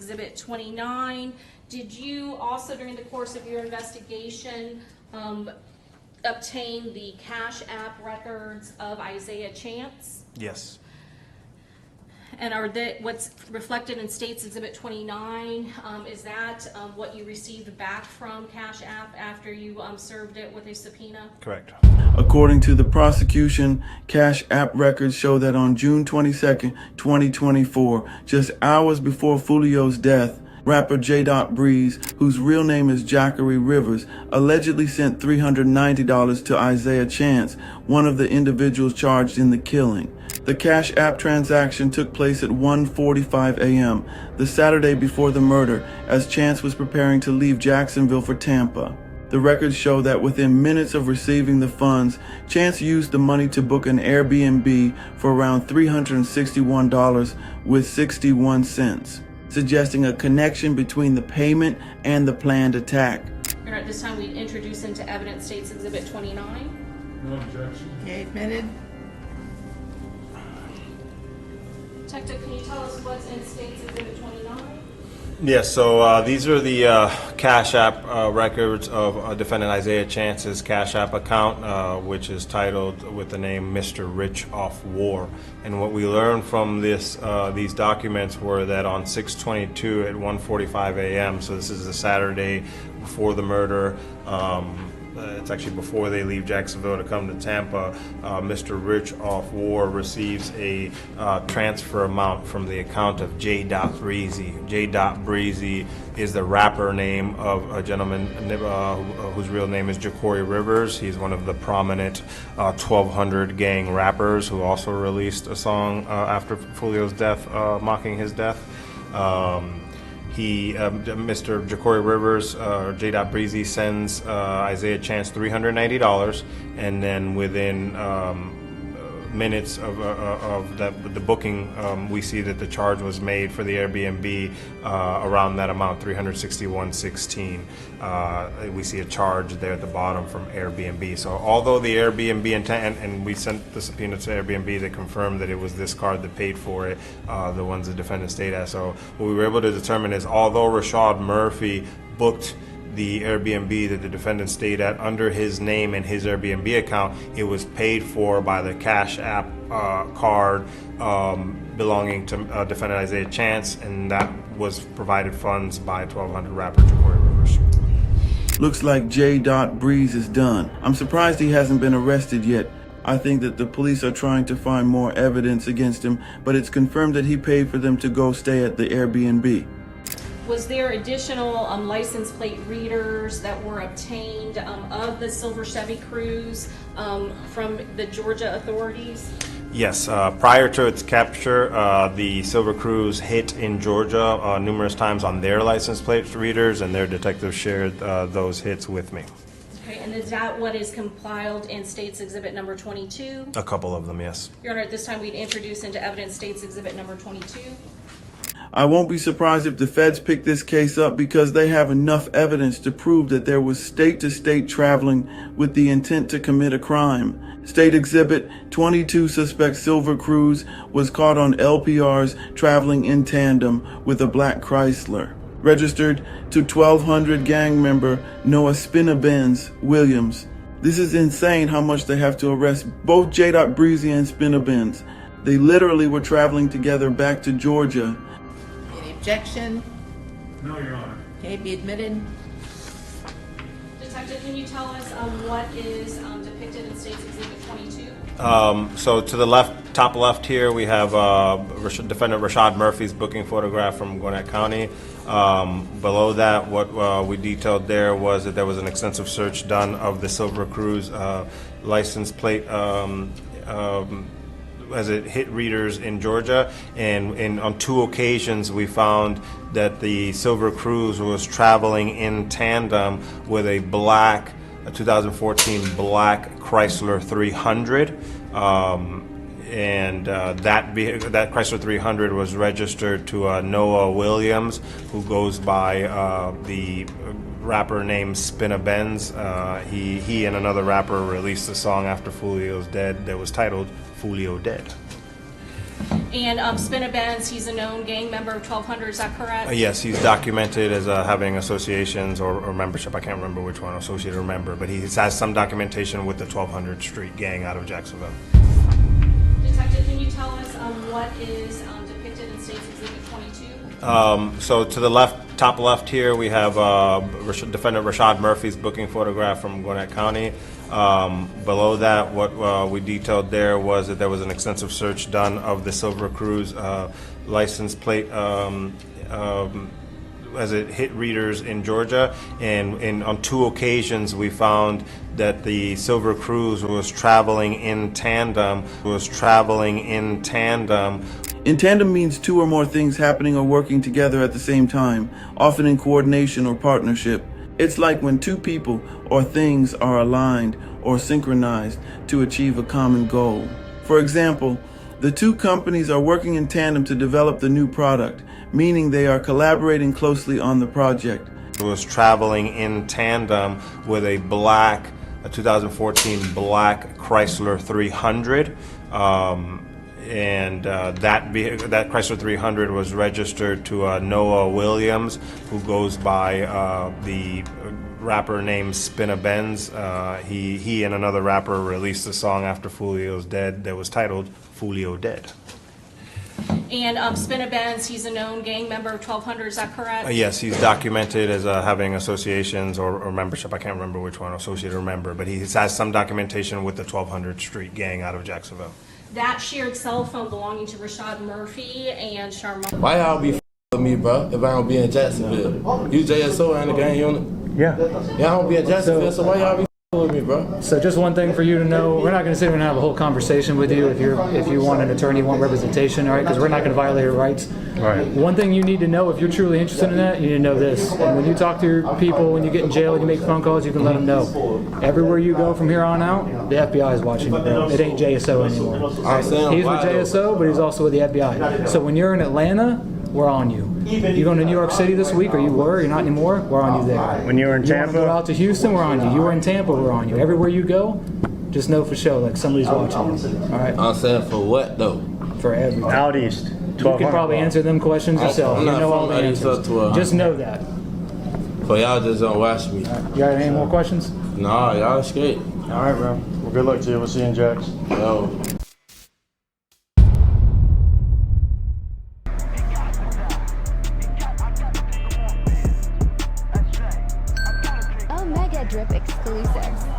Exhibit 29. Did you also, during the course of your investigation, obtain the Cash App records of Isaiah Chance? Yes. And are they, what's reflected in States Exhibit 29, is that what you received back from Cash App after you served it with a subpoena? Correct. According to the prosecution, Cash App records show that on June 22nd, 2024, just hours before Foolio's death, rapper JDot Breezy, whose real name is Jackery Rivers, allegedly sent $390 to Isaiah Chance, one of the individuals charged in the killing. The Cash App transaction took place at 1:45 a.m., the Saturday before the murder, as Chance was preparing to leave Jacksonville for Tampa. The records show that within minutes of receiving the funds, Chance used the money to book an Airbnb for around $361.61, suggesting a connection between the payment and the planned attack. Your Honor, at this time we introduce into evidence States Exhibit 29. No objection. Okay, admitted. Detective, can you tell us what's in States Exhibit 29? Yes, so these are the Cash App records of defendant Isaiah Chance's Cash App account, which is titled with the name Mr. Rich Off War. And what we learned from this, these documents were that on 6/22 at 1:45 a.m., so this is the Saturday before the murder, it's actually before they leave Jacksonville to come to Tampa, Mr. Rich Off War receives a transfer amount from the account of JDot Breezy. JDot Breezy is the rapper name of a gentleman whose real name is Ja'Cory Rivers. He's one of the prominent 1200 gang rappers who also released a song after Foolio's death, mocking his death. Mr. Ja'Cory Rivers, JDot Breezy, sends Isaiah Chance $390, and then within minutes of the booking, we see that the charge was made for the Airbnb around that amount, $361.16. We see a charge there at the bottom from Airbnb. So although the Airbnb and we sent the subpoena to Airbnb that confirmed that it was this card that paid for it, the ones the defendant stayed at. So what we were able to determine is although Rashad Murphy booked the Airbnb that the defendant stayed at under his name and his Airbnb account, it was paid for by the Cash App card belonging to defendant Isaiah Chance, and that was provided funds by 1200 rapper Ja'Cory Rivers. Looks like JDot Breezy is done. I'm surprised he hasn't been arrested yet. I think that the police are trying to find more evidence against him, but it's confirmed that he paid for them to go stay at the Airbnb. Was there additional license plate readers that were obtained of the silver Chevy Cruze from the Georgia authorities? Yes, prior to its capture, the Silver Cruze hit in Georgia numerous times on their license plate readers, and their detectives shared those hits with me. Okay, and is that what is compiled in States Exhibit number 22? A couple of them, yes. Your Honor, at this time we'd introduce into evidence States Exhibit number 22. I won't be surprised if the feds pick this case up because they have enough evidence to prove that there was state-to-state traveling with the intent to commit a crime. State Exhibit 22 suspect Silver Cruze was caught on LPRs traveling in tandem with a black Chrysler. Registered to 1200 gang member Noah Spina Benz Williams. This is insane how much they have to arrest both JDot Breezy and Spina Benz. They literally were traveling together back to Georgia. Any objection? No, Your Honor. Okay, be admitted. Detective, can you tell us what is depicted in States Exhibit 22? So to the left, top left here, we have defendant Rashad Murphy's booking photograph from Gwinnett County. Below that, what we detailed there was that there was an extensive search done of the Silver Cruze license plate as it hit readers in Georgia, and on 2 occasions we found that the Silver Cruze was traveling in tandem with a 2014 black Chrysler 300, and that Chrysler 300 was registered to Noah Williams, who goes by the rapper named Spina Benz. He and another rapper released a song after Foolio's dead that was titled Foolio Dead. And Spina Benz, he's a known gang member of 1200, is that correct? Yes, he's documented as having associations or membership. I can't remember which one, associated or member, but he has some documentation with the 1200 Street gang out of Jacksonville. Detective, can you tell us what is depicted in State's Exhibit 22? So to the left, top left here, we have defendant Rashad Murphy's booking photograph from Gwinnett County. Below that, what we detailed there was that there was an extensive search done of the Silver Cruise license plate as it hit readers in Georgia, and on 2 occasions we found that the Silver Cruise was traveling in tandem. In tandem means 2 or more things happening or working together at the same time, often in coordination or partnership. It's like when 2 people or things are aligned or synchronized to achieve a common goal. For example, the 2 companies are working in tandem to develop the new product, meaning they are collaborating closely on the project. It was traveling in tandem with a 2014 black Chrysler 300. That Chrysler 300 was registered to Noah Williams, who goes by the rapper named Spina Benz. He and another rapper released a song after Foolio's dead that was titled Foolio Dead. And Spina Benz, he's a known gang member of 1200, is that correct? Yes, he's documented as having associations or membership. I can't remember which one, associated or member, but he has some documentation with the 1200 Street gang out of Jacksonville. That shared cell phone belonging to Rashad Murphy and Sharma. Why y'all be with me, bro, if I don't be in Jacksonville? You JSO and the gang unit? Yeah. Yeah, I don't be in Jacksonville, so why y'all be with me, bro? So just one thing for you to know, we're not going to sit here and have a whole conversation with you if you want an attorney, want representation, all right? Because we're not going to violate your rights. Right. One thing you need to know, if you're truly interested in that, you need to know this. And when you talk to your people, when you get in jail and you make phone calls, you can let them know. Everywhere you go from here on out, the FBI is watching you, bro. It ain't JSO anymore. I'm saying He's with why, though? JSO, but he's also with the FBI. So when you're in Atlanta, we're on you. You going to New York City this week, or you were, you're not anymore, we're on you there. When you were in You want to go Tampa? out to Houston, we're on you. You were in Tampa, we're on you. Everywhere you go, just know for sure, like somebody's watching you. All right, I'm saying for what, though? for everything. Out east. You 1200 can probably answer them questions yourself. I'm You not know all from the out east answers. up to 100. Just know that. For y'all just don't watch me. You got any more questions? Nah, y'all straight. All right, bro. Well, good luck to you. We'll see you in Jacks. Yo. Omegadrip exclusives.